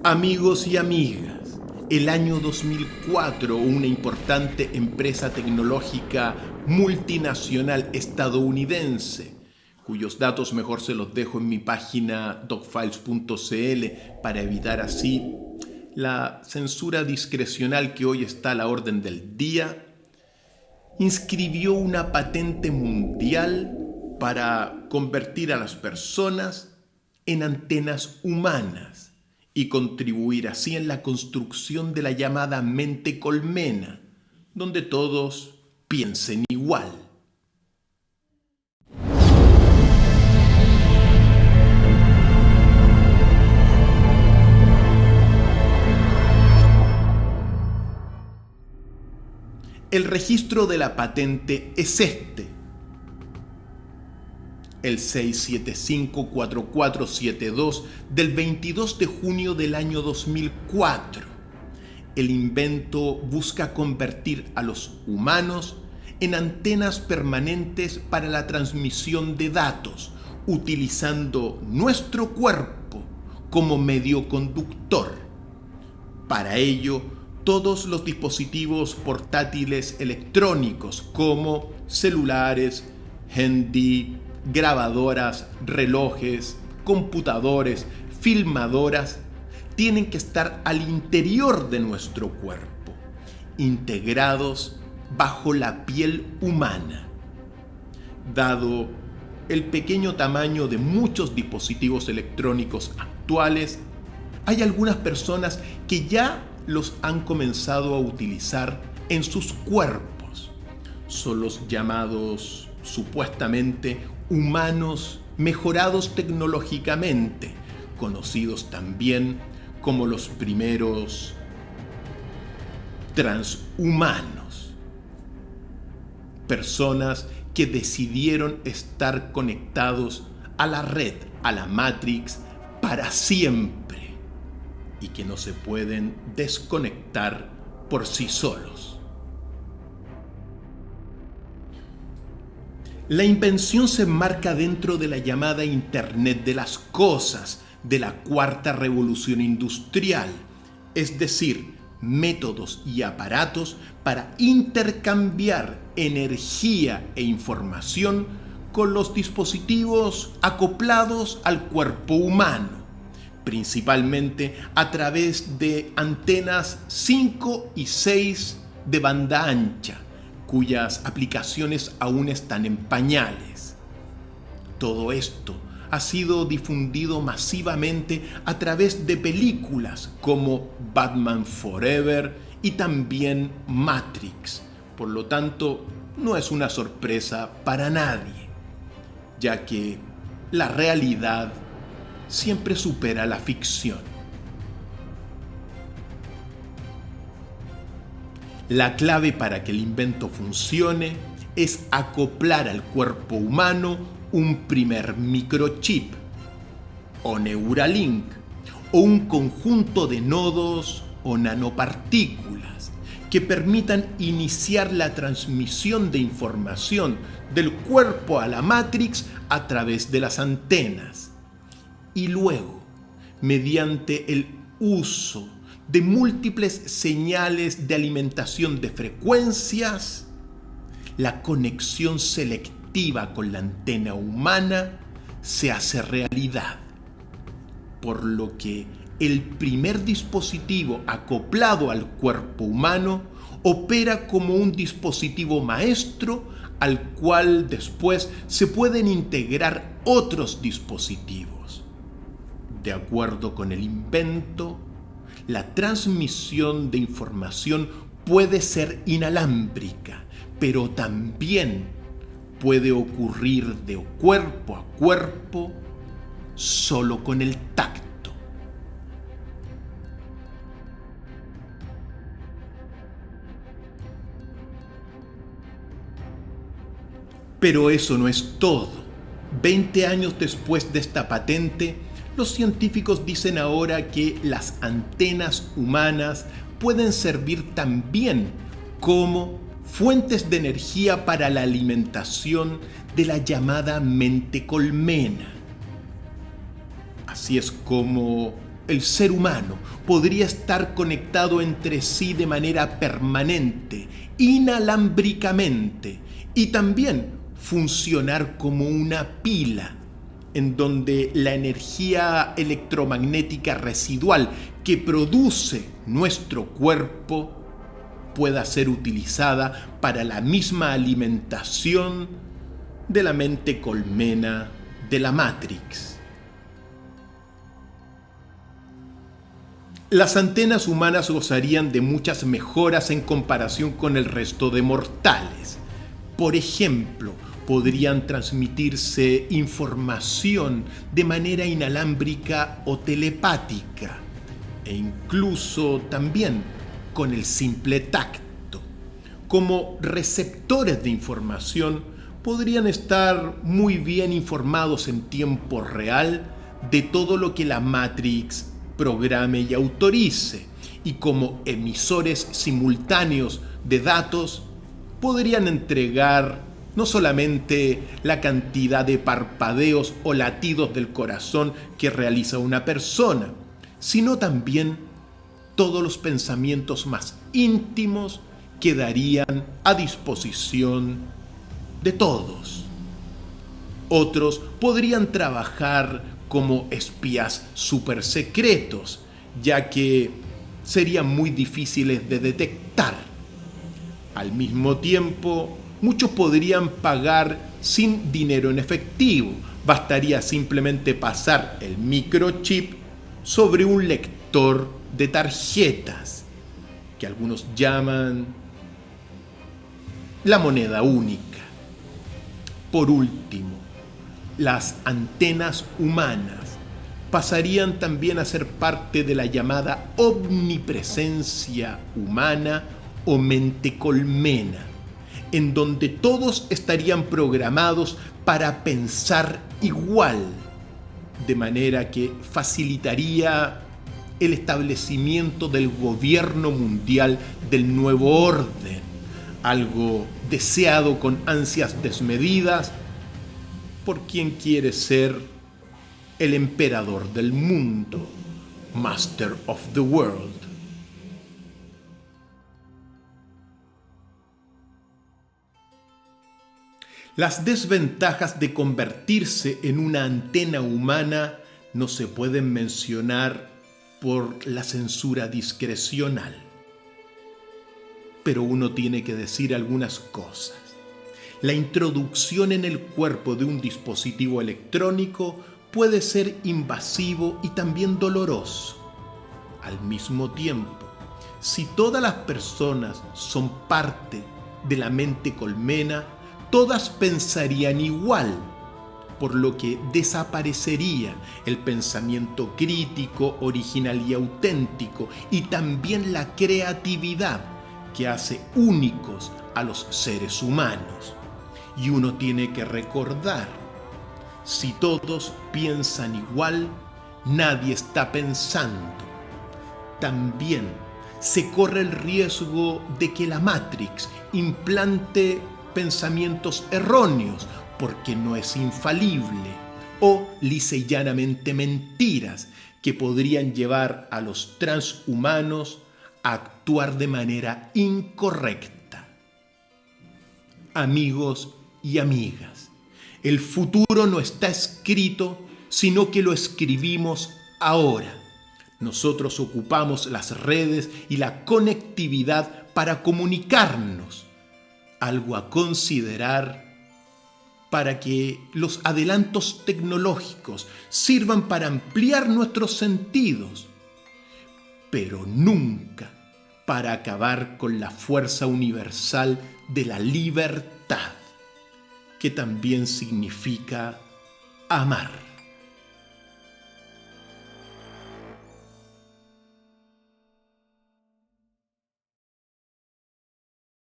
Amigos y amigas, el año 2004, una importante empresa tecnológica multinacional estadounidense, cuyos datos mejor se los dejo en mi página docfiles.cl para evitar así la censura discrecional que hoy está a la orden del día, inscribió una patente mundial para convertir a las personas en antenas humanas y contribuir así en la construcción de la llamada mente colmena, donde todos piensen igual. El registro de la patente es este: el 6754472 del 22 de junio del año 2004. El invento busca convertir a los humanos en antenas permanentes para la transmisión de datos, utilizando nuestro cuerpo como medio conductor. Para ello, todos los dispositivos portátiles electrónicos como celulares, handy, grabadoras, relojes, computadores, filmadoras, tienen que estar al interior de nuestro cuerpo, integrados bajo la piel humana. Dado el pequeño tamaño de muchos dispositivos electrónicos actuales, hay algunas personas que ya los han comenzado a utilizar en sus cuerpos. Son los llamados supuestamente humanos mejorados tecnológicamente, conocidos también como los primeros transhumanos. Personas que decidieron estar conectados a la red, a la Matrix, para siempre y que no se pueden desconectar por sí solos. La invención se enmarca dentro de la llamada Internet de las Cosas, de la cuarta revolución industrial, es decir, métodos y aparatos para intercambiar energía e información con los dispositivos acoplados al cuerpo humano, principalmente a través de antenas 5 y 6 de banda ancha, cuyas aplicaciones aún están en pañales. Todo esto ha sido difundido masivamente a través de películas como Batman Forever y también Matrix. Por lo tanto, no es una sorpresa para nadie, ya que la realidad siempre supera la ficción. La clave para que el invento funcione es acoplar al cuerpo humano un primer microchip o Neuralink o un conjunto de nodos o nanopartículas que permitan iniciar la transmisión de información del cuerpo a la Matrix a través de las antenas y luego, mediante el uso de múltiples señales de alimentación de frecuencias, la conexión selectiva con la antena humana se hace realidad, por lo que el primer dispositivo acoplado al cuerpo humano opera como un dispositivo maestro al cual después se pueden integrar otros dispositivos. De acuerdo con el invento, la transmisión de información puede ser inalámbrica, pero también puede ocurrir de cuerpo a cuerpo solo con el tacto. Pero eso no es todo. 20 años después de esta patente, los científicos dicen ahora que las antenas humanas pueden servir también como fuentes de energía para la alimentación de la llamada mente colmena. Así es como el ser humano podría estar conectado entre sí de manera permanente, inalámbricamente, y también funcionar como una pila, en donde la energía electromagnética residual que produce nuestro cuerpo pueda ser utilizada para la misma alimentación de la mente colmena de la Matrix. Las antenas humanas gozarían de muchas mejoras en comparación con el resto de mortales. Por ejemplo, podrían transmitirse información de manera inalámbrica o telepática, e incluso también con el simple tacto. Como receptores de información, podrían estar muy bien informados en tiempo real de todo lo que la Matrix programe y autorice, y como emisores simultáneos de datos, podrían entregar no solamente la cantidad de parpadeos o latidos del corazón que realiza una persona, sino también todos los pensamientos más íntimos quedarían a disposición de todos. Otros podrían trabajar como espías súper secretos, ya que serían muy difíciles de detectar. Al mismo tiempo, muchos podrían pagar sin dinero en efectivo. Bastaría simplemente pasar el microchip sobre un lector de tarjetas, que algunos llaman la moneda única. Por último, las antenas humanas pasarían también a ser parte de la llamada omnipresencia humana o mente colmena, en donde todos estarían programados para pensar igual, de manera que facilitaría el establecimiento del gobierno mundial del nuevo orden, algo deseado con ansias desmedidas por quien quiere ser el emperador del mundo, Master of the World. Las desventajas de convertirse en una antena humana no se pueden mencionar por la censura discrecional, pero uno tiene que decir algunas cosas. La introducción en el cuerpo de un dispositivo electrónico puede ser invasivo y también doloroso. Al mismo tiempo, si todas las personas son parte de la mente colmena, todas pensarían igual, por lo que desaparecería el pensamiento crítico, original y auténtico, y también la creatividad que hace únicos a los seres humanos. Y uno tiene que recordar, si todos piensan igual, nadie está pensando. También se corre el riesgo de que la Matrix implante pensamientos erróneos, porque no es infalible, o lisa y llanamente mentiras que podrían llevar a los transhumanos a actuar de manera incorrecta. Amigos y amigas, el futuro no está escrito, sino que lo escribimos ahora. Nosotros ocupamos las redes y la conectividad para comunicarnos, algo a considerar para que los adelantos tecnológicos sirvan para ampliar nuestros sentidos, pero nunca para acabar con la fuerza universal de la libertad, que también significa amar.